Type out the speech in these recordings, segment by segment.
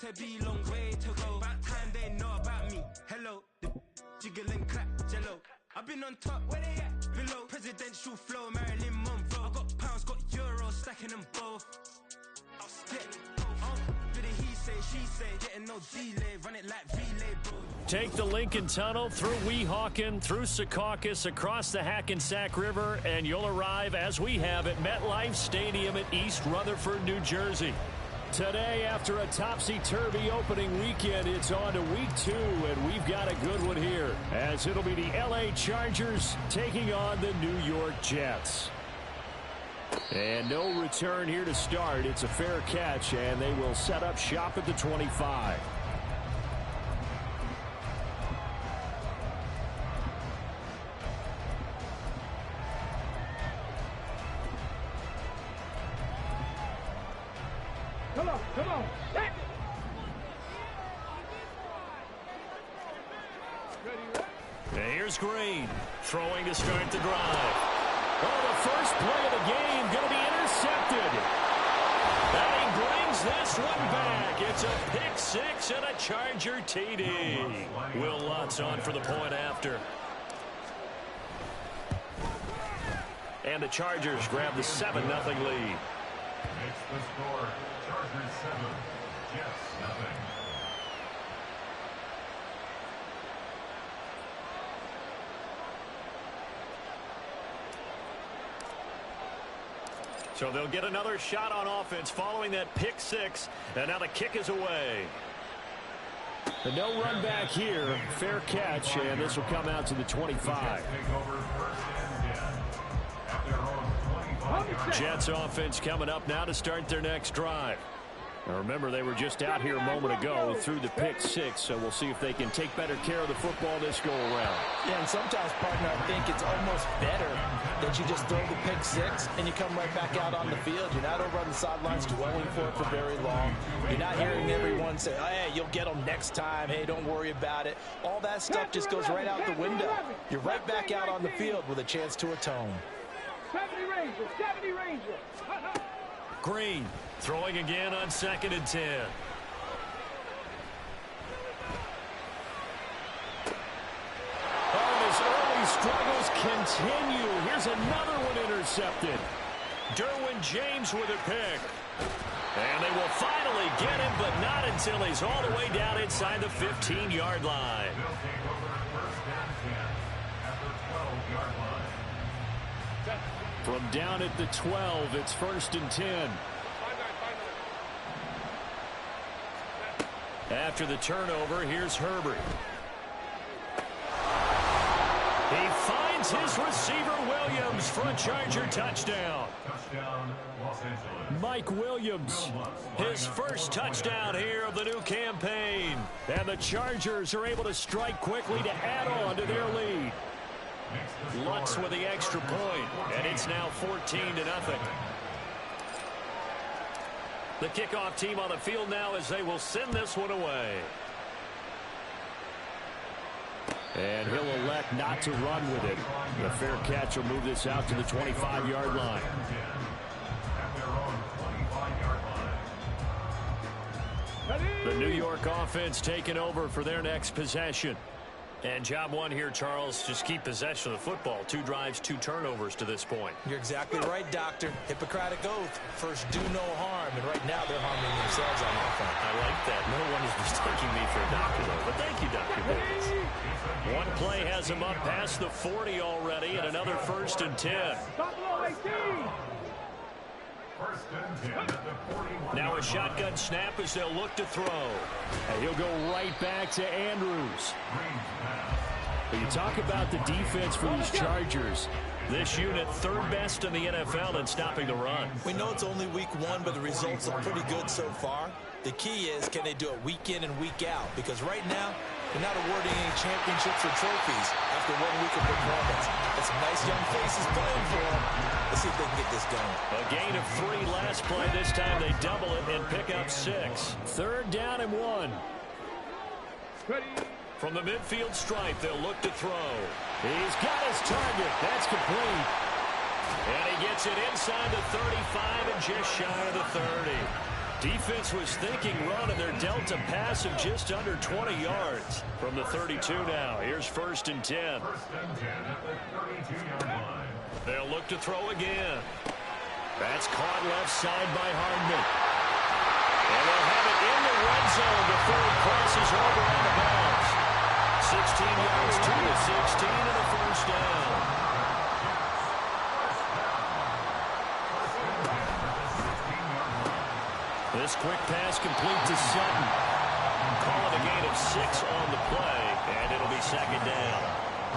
To be long way to go. About time they know about me. Hello, the jiggle and clap, jello. I've been on top, where they at? Below. Presidential flow, Marilyn Monroe. I got pounds, got euros, stacking them both. He say, she say, getting no delay, run it like relay, bro. Take the Lincoln Tunnel through Weehawken, through Secaucus, across the Hackensack River, and you'll arrive, as we have, at MetLife Stadium at East Rutherford, New Jersey. Today, after a topsy-turvy opening weekend, it's on to week 2, and we've got a good one here, as it'll be the LA Chargers taking on the New York Jets. And no return here to start. It's a fair catch, and they will set up shop at the 25. Come on. And here's Green, throwing to start the drive. Oh, the first play of the game going to be intercepted. And he brings this one back. It's a pick six and a Charger TD. Will Lutz on for the point after. And the Chargers grab the 7-0 lead. Makes the score Chargers 7, Jets 0. So they'll get another shot on offense following that pick six, and now the kick is away. The no run back here, fair catch, and this will come out to the 25. Jets offense coming up now to start their next drive. Now remember, they were just out here a moment ago through the pick six, so we'll see if they can take better care of the football this go around. Yeah, and sometimes, partner, I think it's almost better that you just throw the pick six and you come right back out on the field. You're not over on the sidelines dwelling for it for very long. You're not hearing everyone say, hey, you'll get them next time. Hey, don't worry about it. All that stuff just goes right out the window. You're right back out on the field with a chance to atone. 70 Ranger. Green throwing again on 2nd and 10. Oh, his early struggles continue. Here's another one intercepted. Derwin James with a pick. And they will finally get him, but not until he's all the way down inside the 15-yard line. From down at the 12, it's 1st and 10. After the turnover, here's Herbert. He finds his receiver Williams for a Charger touchdown. Touchdown, Los Angeles. Mike Williams, his first touchdown here of the new campaign. And the Chargers are able to strike quickly to add on to their lead. Lutz with the extra point, and it's now 14-0. The kickoff team on the field now as they will send this one away. And he'll elect not to run with it. The fair catch will move this out to the 25-yard line. The New York offense taking over for their next possession. And job one here, Charles, just keep possession of the football. 2 drives, 2 turnovers to this point. You're exactly right, Doctor. Hippocratic oath. First, do no harm. And right now, they're harming themselves on offense. I like that. No one is mistaking me for a doctor, though. But thank you, Dr. Davis. One play has him up past the 40 already, and another 1st and 10. Now a shotgun snap as they'll look to throw. And he'll go right back to Andrews. But you talk about the defense for these Chargers. This unit 3rd best in the NFL in stopping the run. We know it's only week 1, but the results look pretty good so far. The key is, can they do it week in and week out? Because right now, they're not awarding any championships or trophies after 1 week of performance. Got some nice young faces playing for them. Let's see if they can get this going. A gain of 3 last play. This time they double it and pick up 6. 3rd down and 1. From the midfield stripe, they'll look to throw. He's got his target. That's complete. And he gets it inside the 35 and just shy of the 30. Defense was thinking run, and they're dealt a pass of just under 20 yards. From the 32 now, here's 1st and 10. First and 10 at the 32-yard line. They'll look to throw again. That's caught left side by Hardman. And they'll have it in the red zone before he crosses over out of bounds. 16 yards to the 16 and a first down. This quick pass complete to Sutton. Call it a gain of 6 on the play, and it'll be 2nd down.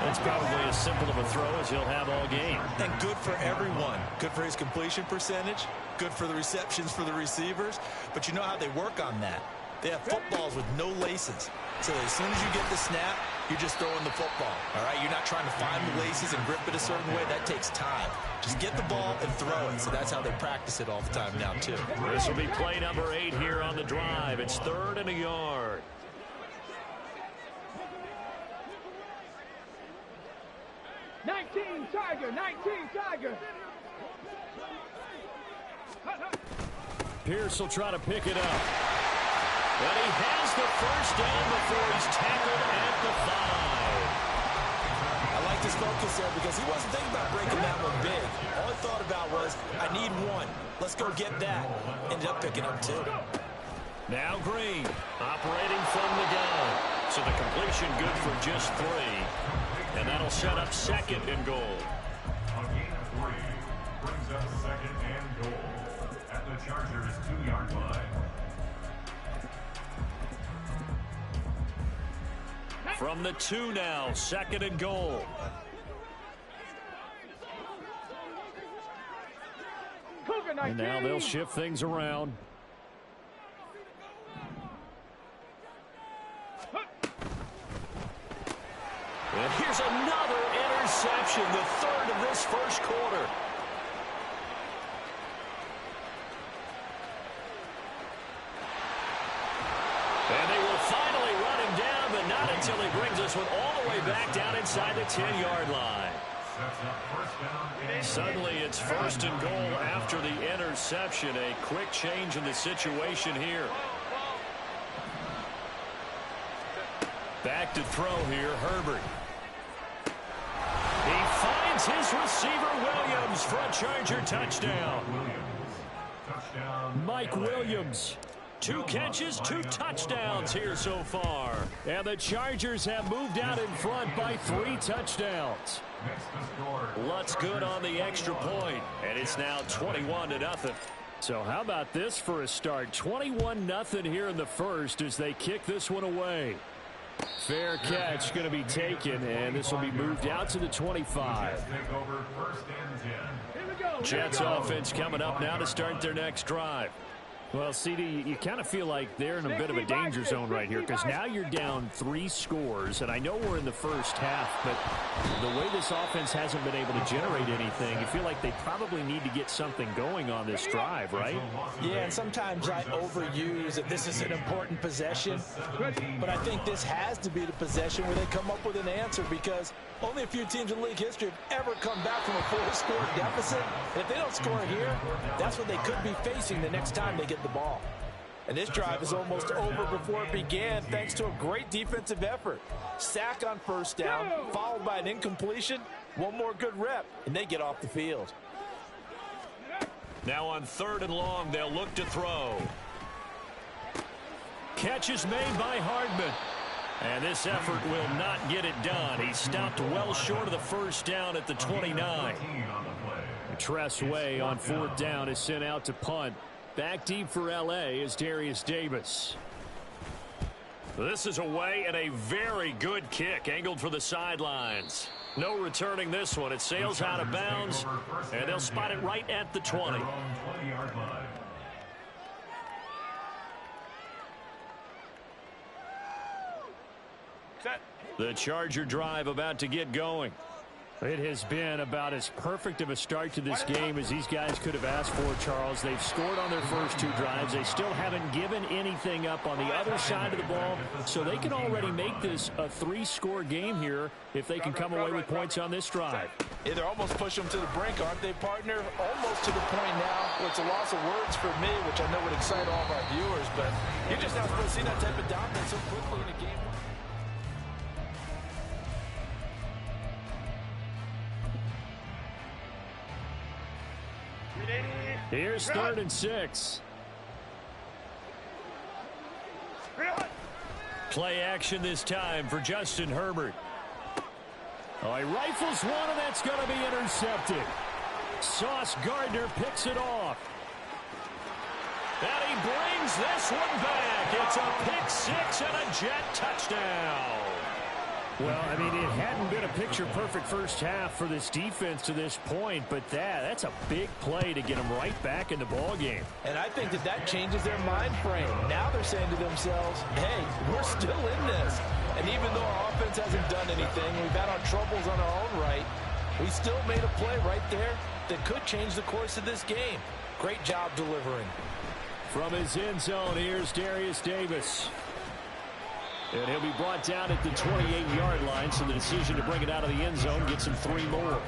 That's probably as simple of a throw as he'll have all game. And good for everyone. Good for his completion percentage. Good for the receptions for the receivers. But you know how they work on that. They have footballs with no laces. So as soon as you get the snap, you're just throwing the football. All right? You're not trying to find the laces and grip it a certain way. That takes time. Just get the ball and throw it. So that's how they practice it all the time now, too. This will be play number 8 here on the drive. It's 3rd and a yard. Tiger, 19 Tiger. Pierce will try to pick it up. But he has the first down before he's tackled at the 5. I liked his focus there because he wasn't thinking about breaking that one big. All he thought about was, I need 1. Let's go get that. Ended up picking up 2. Now Green operating from the gun. So the completion good for just 3. And that'll set up 2nd and goal. A gain of 3 brings up 2nd and goal at the Chargers' 2-yard line. From the 2 now, 2nd and goal. And now they'll shift things around. And here's another interception, the 3rd of this first quarter. And they will finally run him down, but not until he brings this one all the way back down inside the 10-yard line. Suddenly it's 1st and goal after the interception. A quick change in the situation here. Back to throw here, Herbert. He finds his receiver, Williams, for a Charger touchdown. Mike Williams. 2 catches, 2 touchdowns here so far. And the Chargers have moved out in front by 3 touchdowns. Lutz good on the extra point, and it's now 21-0. So how about this for a start? 21-0 here in the first as they kick this one away. Fair catch going to be taken, and this will be moved out to the 25. Jets offense coming up now to start their next drive. Well, CD, you kind of feel like they're in a bit of a danger zone right here because now you're down 3 scores, and I know we're in the first half, but the way this offense hasn't been able to generate anything, you feel like they probably need to get something going on this drive, right? Yeah, and sometimes I overuse that this is an important possession, but I think this has to be the possession where they come up with an answer because only a few teams in league history have ever come back from a 4-score deficit. And if they don't score here, that's what they could be facing the next time they get the ball. And this drive is almost over before it began thanks to a great defensive effort. Sack on 1st down, followed by an incompletion. 1 more good rep, and they get off the field. Now on 3rd and long, they'll look to throw. Catch is made by Hardman. And this effort will not get it done. He stopped well short of the first down at the 29. Tress Way on 4th down is sent out to punt. Back deep for L.A. is Darius Davis. This is away and a very good kick angled for the sidelines. No returning this one. It sails out of bounds, and they'll spot it right at the 20. The Charger drive about to get going. It has been about as perfect of a start to this game as these guys could have asked for, Charles. They've scored on their first 2 drives. They still haven't given anything up on the other side of the ball, so they can already make this a 3-score game here if they can come away with points on this drive. Yeah, they're almost pushing them to the brink, aren't they, partner? Almost to the point now where it's a loss of words for me, which I know would excite all of our viewers, but you're just not supposed to see that type of dominance so quickly in a game. Here's 3rd and 6. Play action this time for Justin Herbert. Oh, he rifles one, and that's going to be intercepted. Sauce Gardner picks it off. And he brings this one back. It's a pick 6 and a Jet touchdown. Well, I mean, it hadn't been a picture-perfect first half for this defense to this point, but that's a big play to get them right back in the ballgame. And I think that changes their mind frame. Now they're saying to themselves, hey, we're still in this. And even though our offense hasn't done anything, we've had our troubles on our own right, we still made a play right there that could change the course of this game. Great job delivering. From his end zone, here's Darius Davis. And he'll be brought down at the 28-yard line, so the decision to bring it out of the end zone gets him 3 more.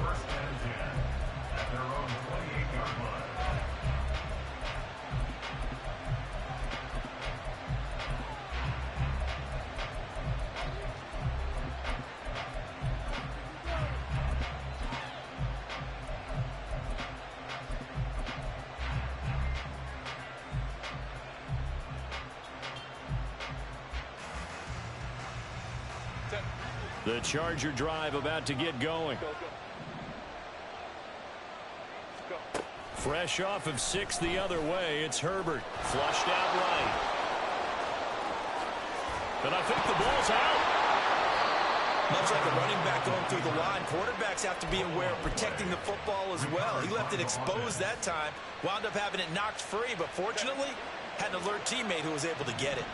The Charger drive about to get going. Fresh off of 6 the other way, it's Herbert. Flushed out right. And I think the ball's out. Much like a running back going through the line, quarterbacks have to be aware of protecting the football as well. He left it exposed that time, wound up having it knocked free, but fortunately, had an alert teammate who was able to get it.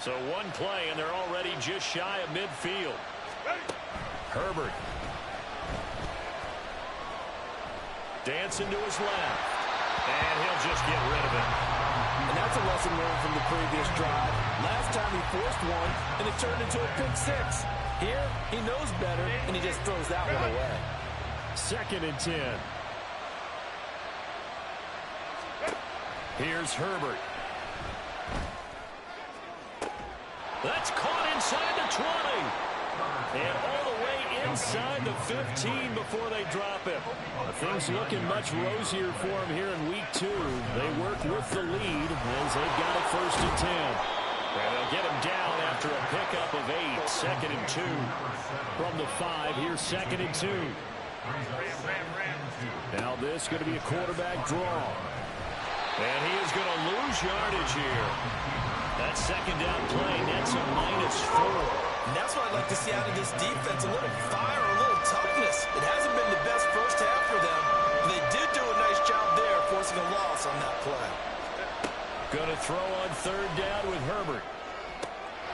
So one play, and they're already just shy of midfield. Herbert. Dancing to his left. And he'll just get rid of it. And that's a lesson learned from the previous drive. Last time he forced one, and it turned into a pick 6. Here, he knows better, and he just throws that one away. 2nd and 10. Here's Herbert. That's caught inside the 20. And all the way inside the 15 before they drop him. Things looking much rosier for him here in week 2. They work with the lead as they've got it 1st and 10. And they'll get him down after a pickup of 8. 2nd and 2. From the 5, here's 2nd and 2. Now this is going to be a quarterback draw. And he is going to lose yardage here. That 2nd down play nets a -4. And that's what I'd like to see out of this defense, a little fire, a little toughness. It hasn't been the best first half for them, but they did do a nice job there, forcing a loss on that play. Going to throw on 3rd down with Herbert.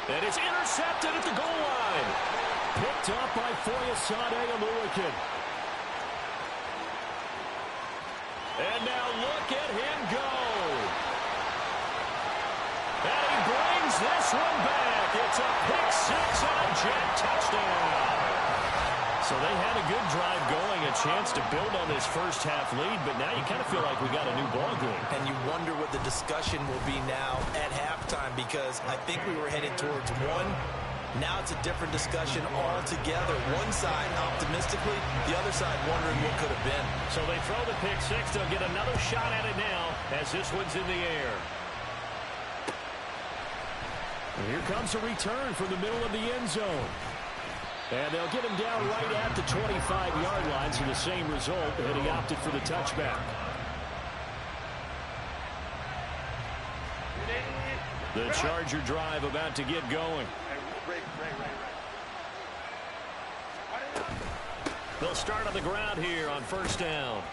And it's intercepted at the goal line. Picked up by Foyesade Oluokun. And now look at him go. And he brings this one back. It's a pick 6 and a Jet touchdown. So they had a good drive going, a chance to build on this first half lead, but now you kind of feel like we got a new ball game. And you wonder what the discussion will be now at halftime, because I think we were headed towards 1. Now it's a different discussion altogether. One side optimistically, the other side wondering what could have been. So they throw the pick 6. They'll get another shot at it now as this one's in the air. And here comes a return from the middle of the end zone. And they'll get him down right at the 25-yard line, so the same result, but he opted for the touchback. The Charger drive about to get going. They'll start on the ground here on 1st down.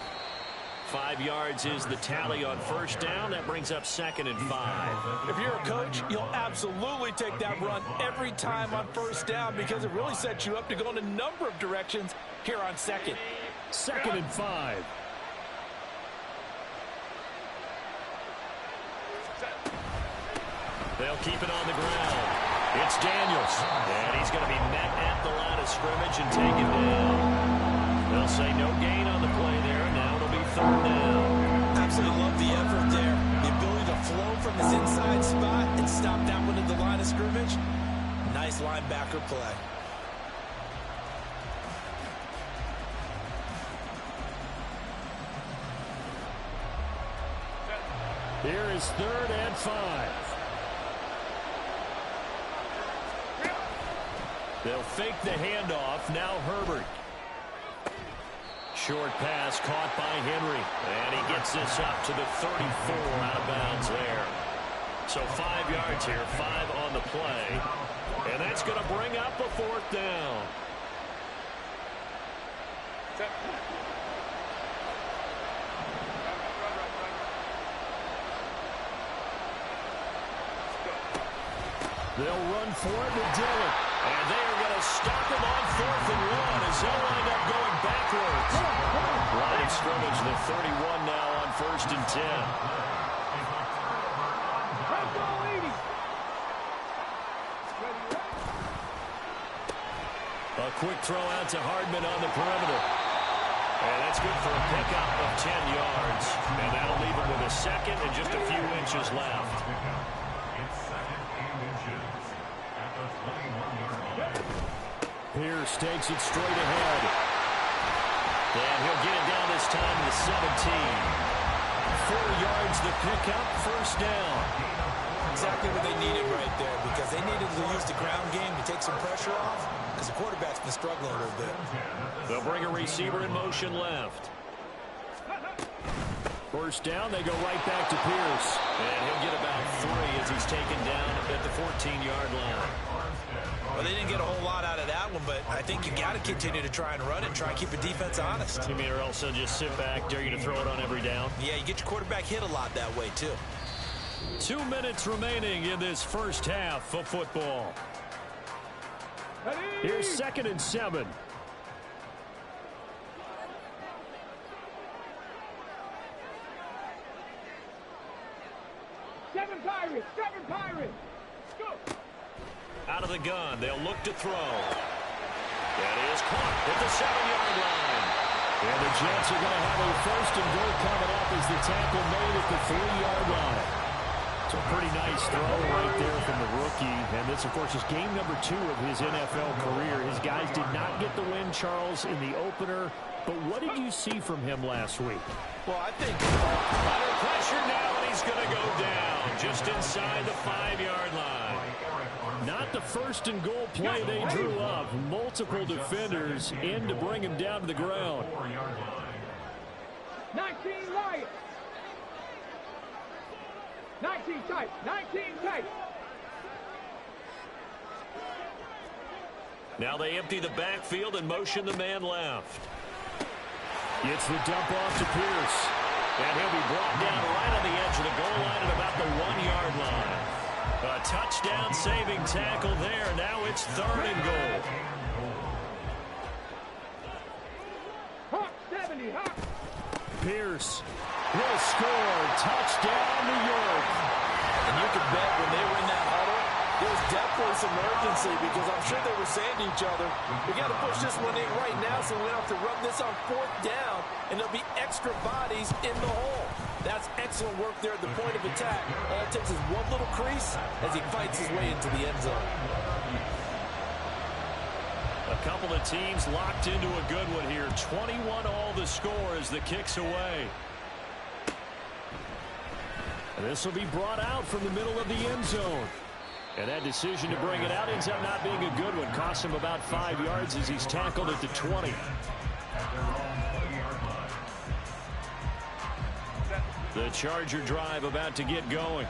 5 yards is the tally on 1st down. That brings up 2nd and 5. If you're a coach, you'll absolutely take that run every time on 1st down because it really sets you up to go in a number of directions here on second. 2nd and 5. They'll keep it on the ground. It's Daniels. And he's going to be met at the line of scrimmage and taken down. They'll say no gain on the play there. Now it'll be 3rd down. Absolutely love the effort there. The ability to flow from his inside spot and stop that one at the line of scrimmage. Nice linebacker play. Here is 3rd and 5. They'll fake the handoff. Now Herbert. Short pass caught by Henry. And he gets this up to the 34 out of bounds there. So 5 yards here, 5 on the play. And that's going to bring up a 4th down. They'll run for it with Dillon. And they are going to stop him on 4th and 1 as they'll wind up going backwards. Line of scrimmage, the 31 now on 1st and 10. A quick throw out to Hardman on the perimeter. And that's good for a pickup of 10 yards. And that'll leave him with a 2nd and just a few inches left. Pierce takes it straight ahead. And he'll get it down this time to the 17. 4 yards the pickup, 1st down. Exactly what they needed right there, because they needed to use the ground game to take some pressure off, because the quarterback's been struggling a little bit. They'll bring a receiver in motion left. 1st down, they go right back to Pierce. And he'll get about 3 as he's taken down at the 14-yard line. Well, they didn't get a whole lot out of that one, but I think you got to continue to try and run it, try and keep the defense honest. You mean, or else they'll just sit back, dare you to throw it on every down? Yeah, you get your quarterback hit a lot that way, too. 2 minutes remaining in this first half of football. Here's 2nd and 7. Seven Pirates! Go! Out of the gun, they'll look to throw. That is caught at the 7-yard line. And the Jets are going to have a 1st and goal coming up as the tackle made at the 3-yard line. So a pretty nice throw right there from the rookie. And this, of course, is game number 2 of his NFL career. His guys did not get the win, Charles, in the opener. But what did you see from him last week? Well, I think under pressure now, and he's going to go down just inside the 5-yard line. Not the 1st and goal play they drew up. Multiple defenders in to bring him down to the ground. 19 Lions. 19 tight. 19 tight. Now they empty the backfield and motion the man left. It's the dump off to Pierce. And he'll be brought down right on the edge of the goal line at about the 1-yard line. A touchdown-saving tackle there. Now it's 3rd and goal. Hawk 70, Hawk. Pierce will score. Touchdown, New York. And you can bet when they were in that huddle, there was definitely some urgency, because I'm sure they were saying to each other, we got to push this one in right now so we don't have to run this on 4th down, and there'll be extra bodies in the hole. That's excellent work there at the point of attack. All it takes is one little crease as he fights his way into the end zone. A couple of teams locked into a good one here. 21 all the score as the kick's away. And this will be brought out from the middle of the end zone. And that decision to bring it out ends up not being a good one. Costs him about 5 yards as he's tackled at the 20. The Charger drive about to get going.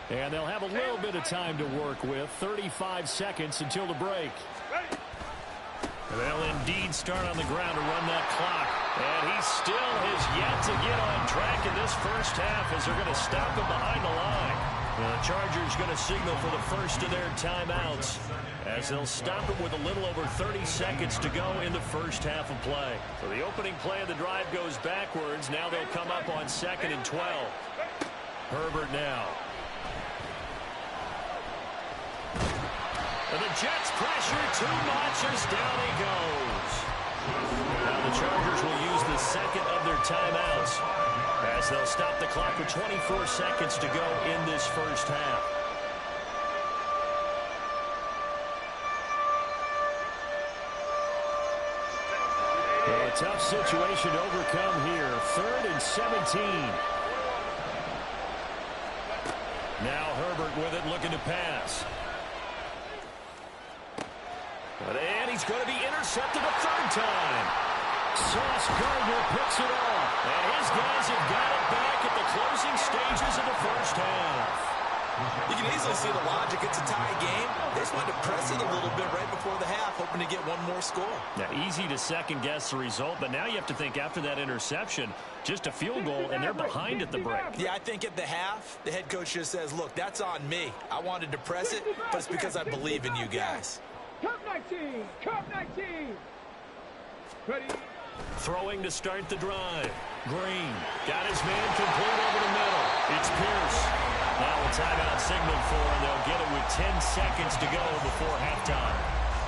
And they'll have a little bit of time to work with. 35 seconds until the break. They'll indeed start on the ground to run that clock. And he still has yet to get on track in this first half as they're going to stop him behind the line. The Chargers going to signal for the first of their timeouts as they'll stop it with a little over 30 seconds to go in the first half of play. So the opening play of the drive goes backwards. Now they'll come up on 2nd and 12. Herbert now. And the Jets pressure too much as down he goes. Now the Chargers will use the second of their timeouts as they'll stop the clock with 24 seconds to go in this first half. A tough situation to overcome here. 3rd and 17. Now Herbert with it, looking to pass. And he's going to be intercepted a 3rd time. Sauce Gardner picks it off. And his guys have got it back at the closing stages of the first half. You can easily see the logic. It's a tie game. They just wanted to press it a little bit right before the half, hoping to get one more score. Now, easy to second-guess the result, but now you have to think after that interception, just a field goal, and they're behind at the break. Yeah, I think at the half, the head coach just says, look, that's on me. I wanted to press it, but it's because I believe in you guys. Cup 19! Cup 19! Ready? Throwing to start the drive. Green got his man complete over the middle. It's Pierce. Now a timeout signaled for, and they'll get it with 10 seconds to go before halftime.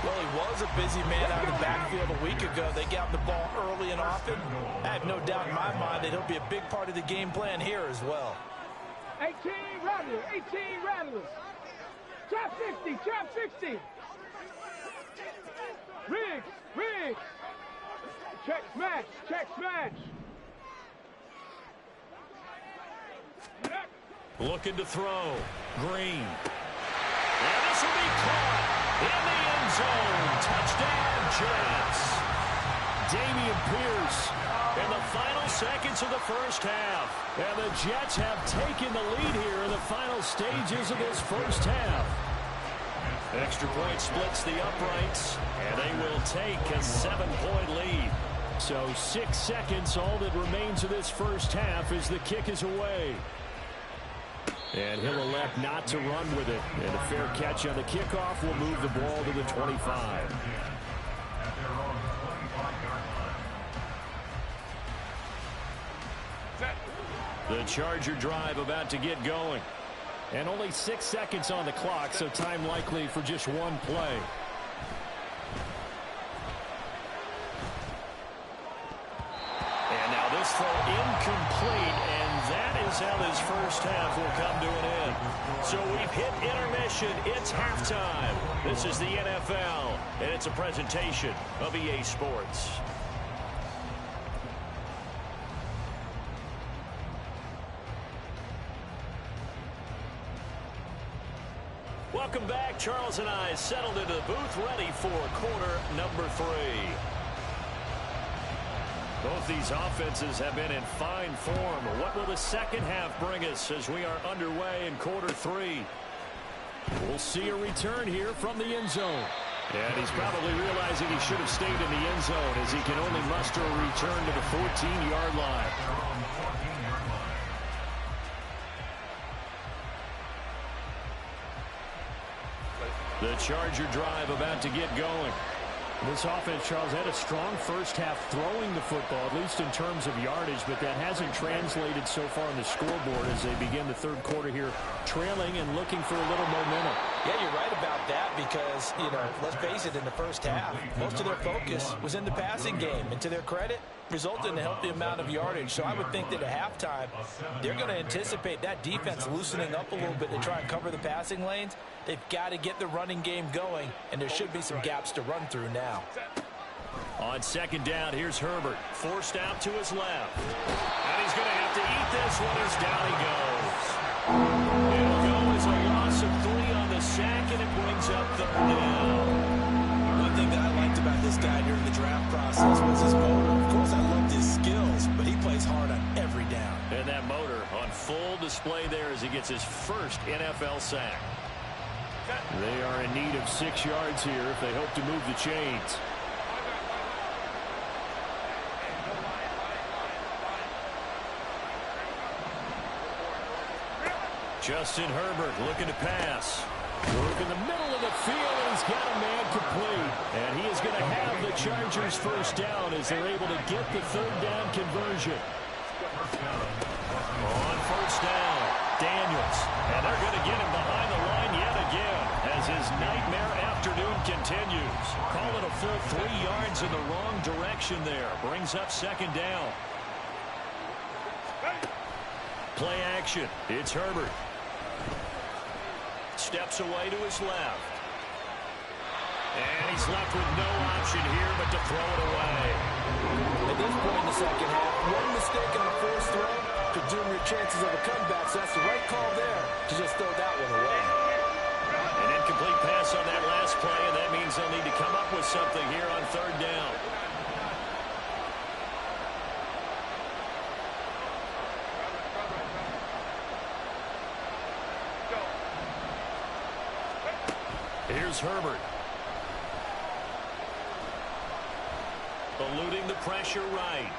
Well, he was a busy man out of the backfield a week ago. They got the ball early and often. I have no doubt in my mind that he'll be a big part of the game plan here as well. 18 rattlers! 18 rattlers! Trap 60! Trap 60! Riggs! Riggs! Check smash! Check smash! Looking to throw. Green. And this will be caught in the end zone. Touchdown, Jets. Dameon Pierce in the final seconds of the first half. And the Jets have taken the lead here in the final stages of this first half. Extra point splits the uprights, and they will take a 7-point lead. So 6 seconds, all that remains of this first half as the kick is away. And he'll elect not to run with it. And a fair catch on the kickoff will move the ball to the 25. The Charger drive about to get going. And only 6 seconds on the clock, so time likely for just one play. And now this throw incomplete, and that is how this first half will come to an end. So we've hit intermission. It's halftime. This is the NFL, and it's a presentation of EA Sports. Welcome back. Charles and I settled into the booth, ready for quarter number 3. Both these offenses have been in fine form. What will the second half bring us as we are underway in quarter 3? We'll see a return here from the end zone. And he's probably realizing he should have stayed in the end zone as he can only muster a return to the 14-yard line. The Charger drive about to get going. This offense, Charles, had a strong first half throwing the football, at least in terms of yardage, but that hasn't translated so far on the scoreboard as they begin the third quarter here, trailing and looking for a little momentum. Yeah, you're right about that because, let's face it, in the first half, most of their focus was in the passing game. And to their credit, resulted in a healthy amount of yardage. So I would think that at halftime, they're going to anticipate that defense loosening up a little bit to try and cover the passing lanes. They've got to get the running game going, and there should be some gaps to run through now. On second down, here's Herbert, forced out to his left. And he's going to have to eat this one as down he goes. It'll go as a loss of 3 on the sack, and it brings up 3rd down. One thing that I liked about this guy during the draft process was his motor. Of course, I loved his skills, but he plays hard on every down. And that motor on full display there as he gets his first NFL sack. They are in need of 6 yards here if they hope to move the chains. Justin Herbert looking to pass. Work in the middle of the field, and he's got a man complete. And he is going to have the Chargers first down as they're able to get the third down conversion. On first down, Daniels. And they're going to get him behind the line yet again as his nightmare afternoon continues. Call it a full 3 yards in the wrong direction there. Brings up second down. Play action. It's Herbert. Steps away to his left. And he's left with no option here but to throw it away. At this point in the second half, one mistake on the first throw could doom your chances of a comeback, so that's the right call there to just throw that one away. An incomplete pass on that last play, and that means they'll need to come up with something here on third down. Here's Herbert. Eluding the pressure right.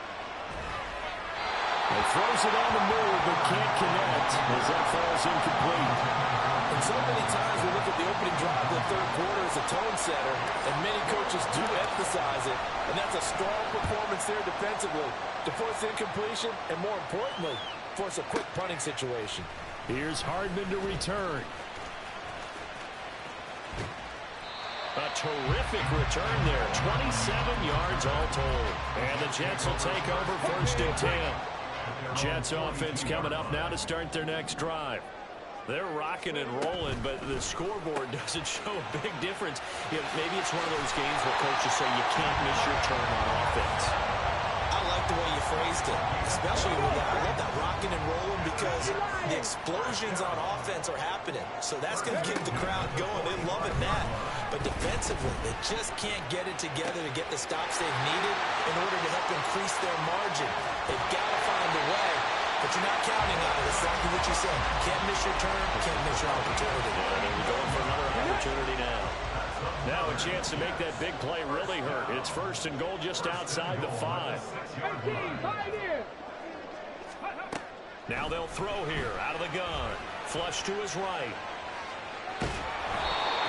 He throws it on the move, but can't connect as that falls incomplete. And so many times we look at the opening drive of the third quarter as a tone setter, and many coaches do emphasize it. And that's a strong performance there defensively to force incompletion and, more importantly, force a quick punting situation. Here's Hardman to return. A terrific return there. 27 yards all told. And the Jets will take over first and 10. Jets offense coming up now to start their next drive. They're rocking and rolling, but the scoreboard doesn't show a big difference. You know, maybe it's one of those games where coaches say you can't miss your turn on offense. I like the way you phrased it, especially with that. I love that rocking and rolling because the explosions on offense are happening. So that's going to get the crowd going. They're loving that. But defensively, they just can't get it together to get the stops they've needed in order to help increase their margin. They've got to find a way, but you're not counting on it. Exactly what you said. Can't miss your turn, can't miss your opportunity. And we're going for another opportunity now. Now a chance to make that big play really hurt. It's first and goal just outside the 5. Now they'll throw here out of the gun. Flush to his right.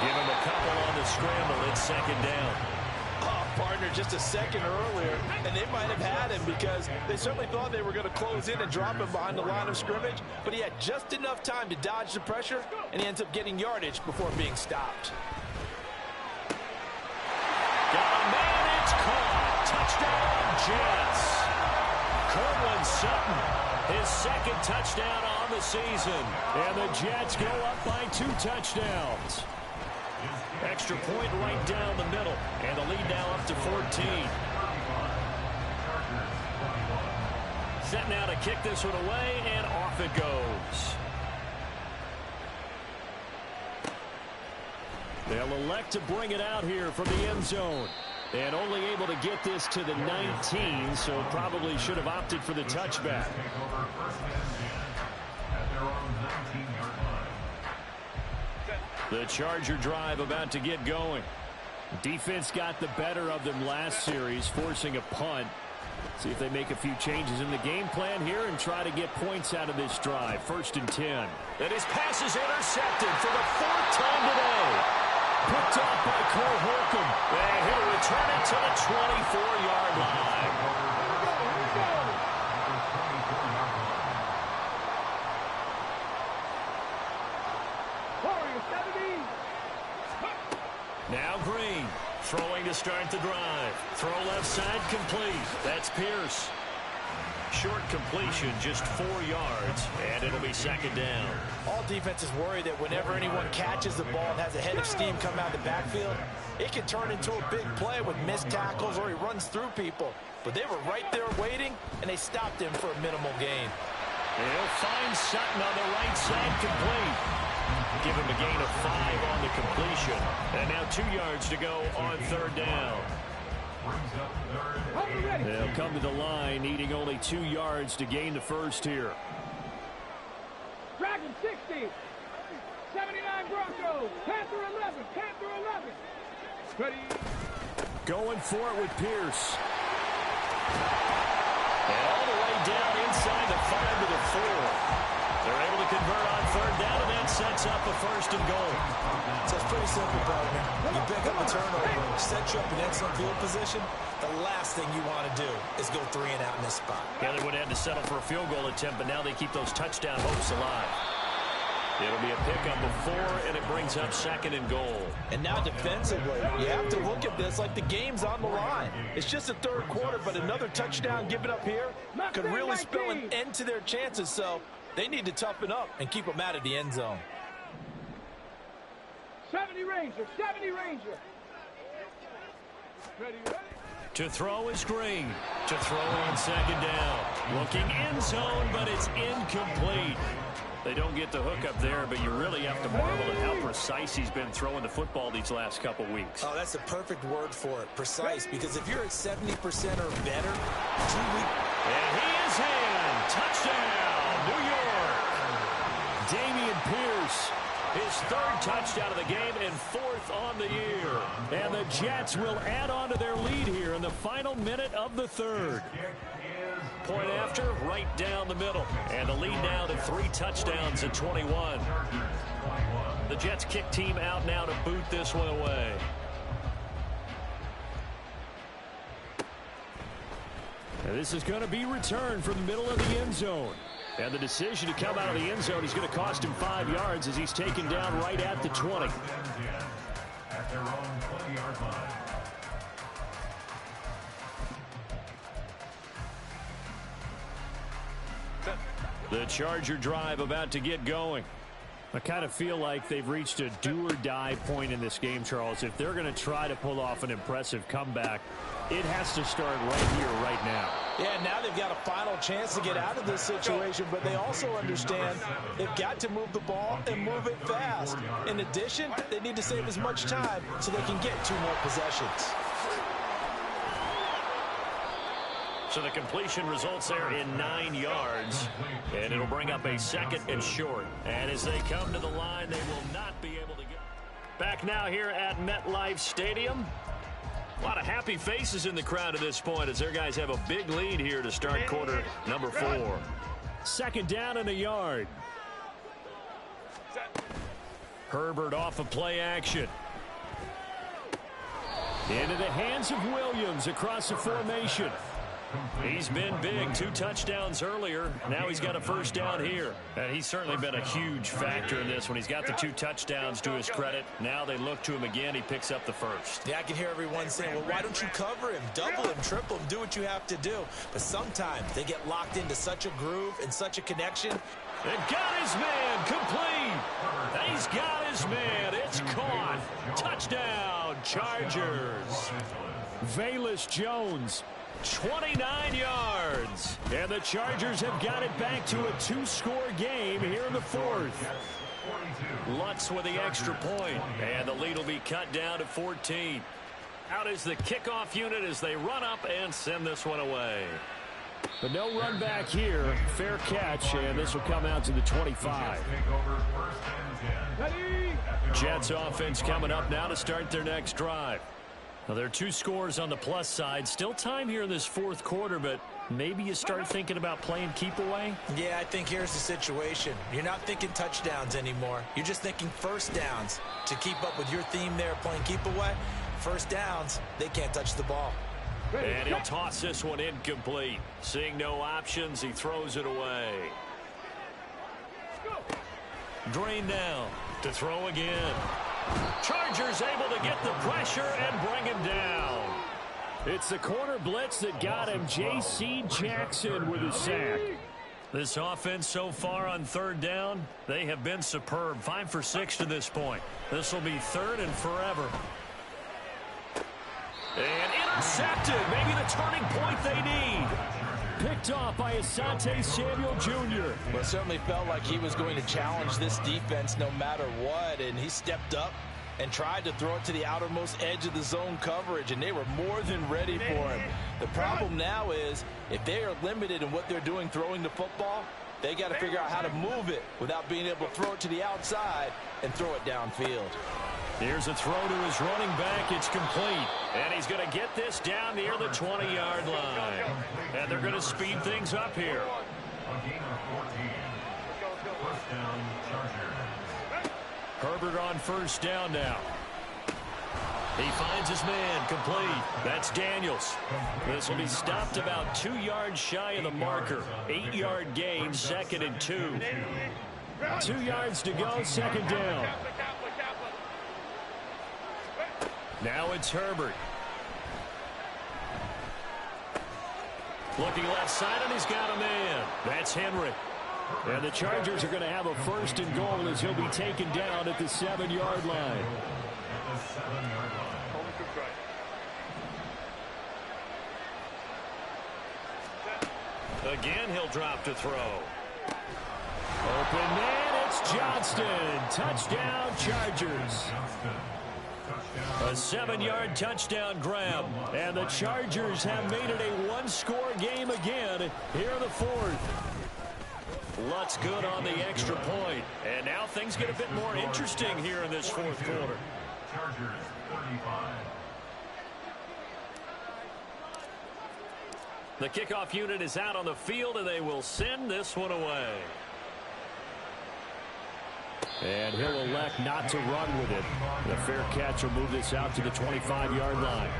Give him a couple on the scramble. It's second down. Oh, partner, just a second earlier, and they might have had him because they certainly thought they were going to close in and drop him behind the line of scrimmage, but he had just enough time to dodge the pressure, and he ends up getting yardage before being stopped. Got a man, it's caught. Touchdown, Jets. Cortland Sutton, his second touchdown on the season. And the Jets go up by 2 touchdowns. Extra point right down the middle. And the lead now up to 14. Set now to kick this one away, and off it goes. They'll elect to bring it out here from the end zone. And only able to get this to the 19, so probably should have opted for the touchback. The Charger drive about to get going. Defense got the better of them last series, forcing a punt. See if they make a few changes in the game plan here and try to get points out of this drive. First and 10. And his pass is intercepted for the 4th time today. Picked off by Cole Holcomb. And he'll return it to the 24-yard line. Now Green, throwing to start the drive. Throw left side complete. That's Pierce. Short completion, just 4 yards, and it'll be second down. All defenses worry that whenever anyone catches the ball and has a head of steam come out of the backfield, it can turn into a big play with missed tackles or he runs through people. But they were right there waiting, and they stopped him for a minimal gain. He'll find Sutton on the right side complete. Give him a gain of 5 on the completion. And now 2 yards to go on third down. They'll come to the line, needing only 2 yards to gain the first here. Dragon 60. 79 Broncos. Panther 11. Panther 11. Ready. Going for it with Pierce. And all the way down inside the 5 to the 4. They're able to convert on third down, and that sets up a first and goal. So it's pretty simple, partner. You pick up a turnover, set you up in excellent field position. The last thing you want to do is go 3 and out in this spot. Yeah, they would have had to settle for a field goal attempt, but now they keep those touchdown hopes alive. It'll be a pickup of 4, and it brings up second and goal. And now defensively, you have to look at this like the game's on the line. It's just the third quarter, but another touchdown given up here could really spell an end to their chances. So they need to toughen up and keep them out of the end zone. 70 Ranger, 70 Ranger. Ready, ready. To throw is Green. To throw on second down. Looking end zone, but it's incomplete. They don't get the hook up there, but you really have to marvel at how precise he's been throwing the football these last couple weeks. Oh, that's the perfect word for it, precise, because if you're at 70% or better, 2 weeks. And he is in. Touchdown, New York. Dameon Pierce, his 3rd touchdown of the game and 4th on the year. And the Jets will add on to their lead here in the final minute of the 3rd. Point after, right down the middle. And the lead now to 3 touchdowns at 21. The Jets kick team out now to boot this one away. And this is going to be returned from the middle of the end zone. And the decision to come out of the end zone is going to cost him 5 yards as he's taken down right at the 20. At their own 20-yard line. The Charger drive about to get going. I kind of feel like they've reached a do-or-die point in this game, Charles. If they're going to try to pull off an impressive comeback, it has to start right here, right now. Yeah, now they've got a final chance to get out of this situation, but they also understand they've got to move the ball and move it fast. In addition, they need to save as much time so they can get 2 more possessions. So the completion results there in 9 yards, and it'll bring up a 2nd and short. And as they come to the line, they will not be able to get. Back now here at MetLife Stadium. A lot of happy faces in the crowd at this point as their guys have a big lead here to start quarter number 4. 2nd down and a yard. Herbert off of play action. Into the hands of Williams across the formation. He's been big. 2 touchdowns earlier. Now he's got a first down here. And he's certainly been a huge factor in this when he's got the 2 touchdowns to his credit. Now they look to him again. He picks up the first. Yeah, I can hear everyone saying, well, why don't you cover him? Double him, triple him, do what you have to do. But sometimes they get locked into such a groove and such a connection. And got his man complete. He's got his man. It's caught. Touchdown, Chargers. Velus Jones. 29 yards. And the Chargers have got it back to a 2-score game here in the 4th. Lutz with the extra point. And the lead will be cut down to 14. Out is the kickoff unit as they run up and send this one away. But no run back here. Fair catch, and this will come out to the 25. Jets offense coming up now to start their next drive. Now, there are 2 scores on the plus side. Still time here in this 4th quarter, but maybe you start thinking about playing keep away? Yeah, I think here's the situation. You're not thinking touchdowns anymore. You're just thinking first downs. To keep up with your theme there, playing keep away, first downs, they can't touch the ball. And he'll toss this one incomplete. Seeing no options, he throws it away. Green now to throw again. Chargers able to get the pressure and bring him down. It's the corner blitz that got him. J.C. Jackson with a sack. This offense so far on 3rd down, they have been superb. 5 for 6 to this point. This will be 3rd and forever. And intercepted. Maybe the turning point they need. Picked off by Asante Samuel Jr. Well, it certainly felt like he was going to challenge this defense no matter what, and he stepped up and tried to throw it to the outermost edge of the zone coverage, and they were more than ready for him. The problem now is if they are limited in what they're doing throwing the football, they got to figure out how to move it without being able to throw it to the outside and throw it downfield. Here's a throw to his running back. It's complete. And he's going to get this down near the 20-yard line. And they're going to speed things up here. Touchdown, Chargers. Herbert on first down now. He finds his man, complete. That's Daniels. This will be stopped about 2 yards shy of the marker. 8-yard gain, 2nd and 2. 2 yards to go, 2nd down. Now it's Herbert. Looking left side, and he's got a man. That's Henry. And the Chargers are going to have a 1st and goal as he'll be taken down at the 7-yard line. Again, he'll drop to throw. Open man, it's Johnston. Touchdown, Chargers. A 7-yard touchdown grab. And the Chargers have made it a 1-score game again here in the 4th. Lutz good on the extra point. And now things get a bit more interesting here in this 4th quarter. Chargers 35. The kickoff unit is out on the field, and they will send this one away. And he'll elect not to run with it. The fair catch will move this out to the 25-yard line.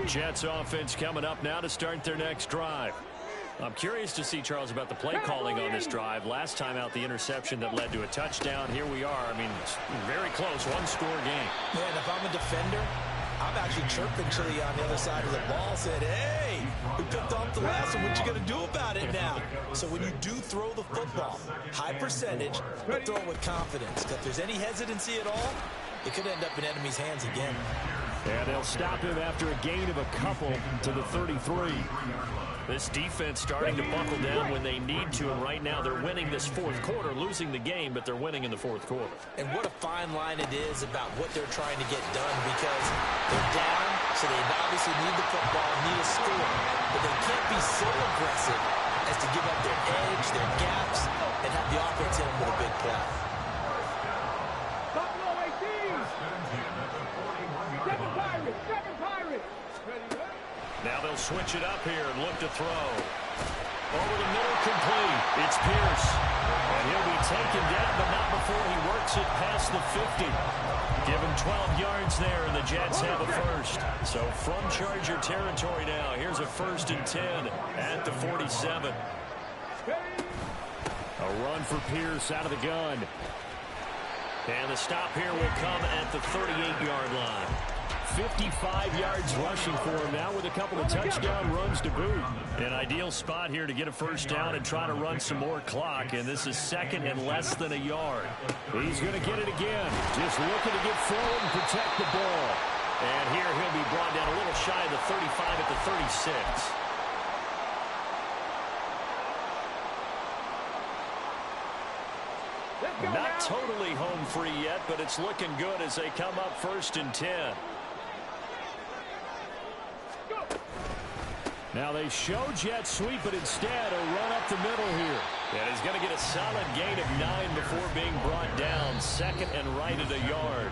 Jets offense coming up now to start their next drive. I'm curious to see, Charles, about the play calling on this drive. Last time out, the interception that led to a touchdown. Here we are. I mean, it's very close, 1-score game. Yeah, and if I'm a defender, I'm actually chirping Chili on the other side of the ball, said, hey, we picked off the last one. What you going to do about it now? So when you do throw the football, high percentage, but throw it with confidence. If there's any hesitancy at all, it could end up in enemy's hands again. And they'll stop him after a gain of a couple to the 33. This defense starting to buckle down when they need to, and right now they're winning this 4th quarter, losing the game, but they're winning in the 4th quarter. And what a fine line it is about what they're trying to get done, because they're down, so they obviously need the football, need a score, but they can't be so aggressive as to give up their edge, their gaps, and have the offense hit them with a big play. Buffalo 18. 7 Pirates, 7 Pirates. Now they'll switch it up here and look to throw. Over the middle, complete. It's Pierce. And he'll be taken down, but not before he works it past the 50. Give him 12 yards there, and the Jets have a 1st. So from Charger territory now, here's a 1st and 10 at the 47. A run for Pierce out of the gun. And the stop here will come at the 38-yard line. 55 yards rushing for him now with a couple of touchdown runs to boot. An ideal spot here to get a 1st down and try to run some more clock, and this is 2nd and less than a yard. He's going to get it again, just looking to get forward and protect the ball. And here he'll be brought down a little shy of the 35 at the 36. Not totally home free yet, but it's looking good as they come up 1st and 10. Now they show jet sweep, but instead a run up the middle here. And he's going to get a solid gain of 9 before being brought down. 2nd and right at a yard.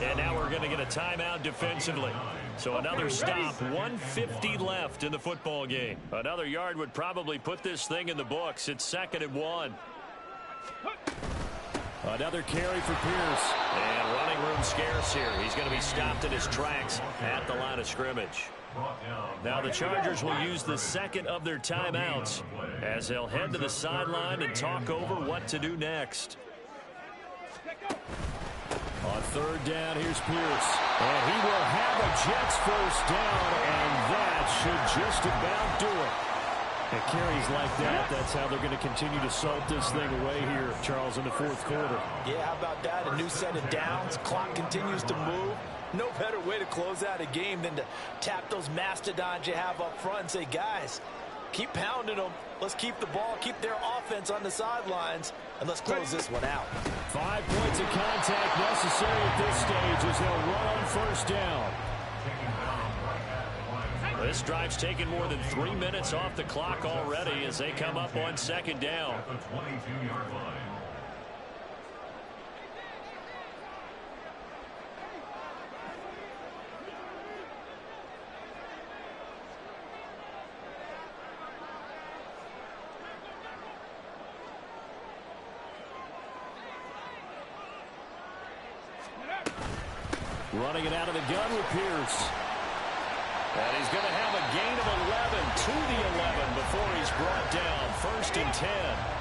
And now we're going to get a timeout defensively. So another stop, 1:50 left in the football game. Another yard would probably put this thing in the books. It's 2nd and 1. Another carry for Pierce. And running room scarce here. He's going to be stopped in his tracks at the line of scrimmage. Now the Chargers will use the 2nd of their timeouts as they'll head to the sideline and talk over what to do next. On 3rd down, here's Pierce. And he will have a Jets 1st down, and that should just about do it. And carries like that, that's how they're going to continue to salt this thing away here, Charles, in the 4th quarter. Yeah, how about that? A new set of downs. Clock continues to move. No better way to close out a game than to tap those mastodons you have up front and say, guys, keep pounding them. Let's keep the ball, keep their offense on the sidelines, and let's close this one out. 5 points of contact necessary at this stage as they'll run on 1st down. This drive's taken more than 3 minutes off the clock already as they come up on 2nd down. Running it out of the gun with Pierce. And he's going to have a gain of 11 to the 11 before he's brought down. 1st and 10.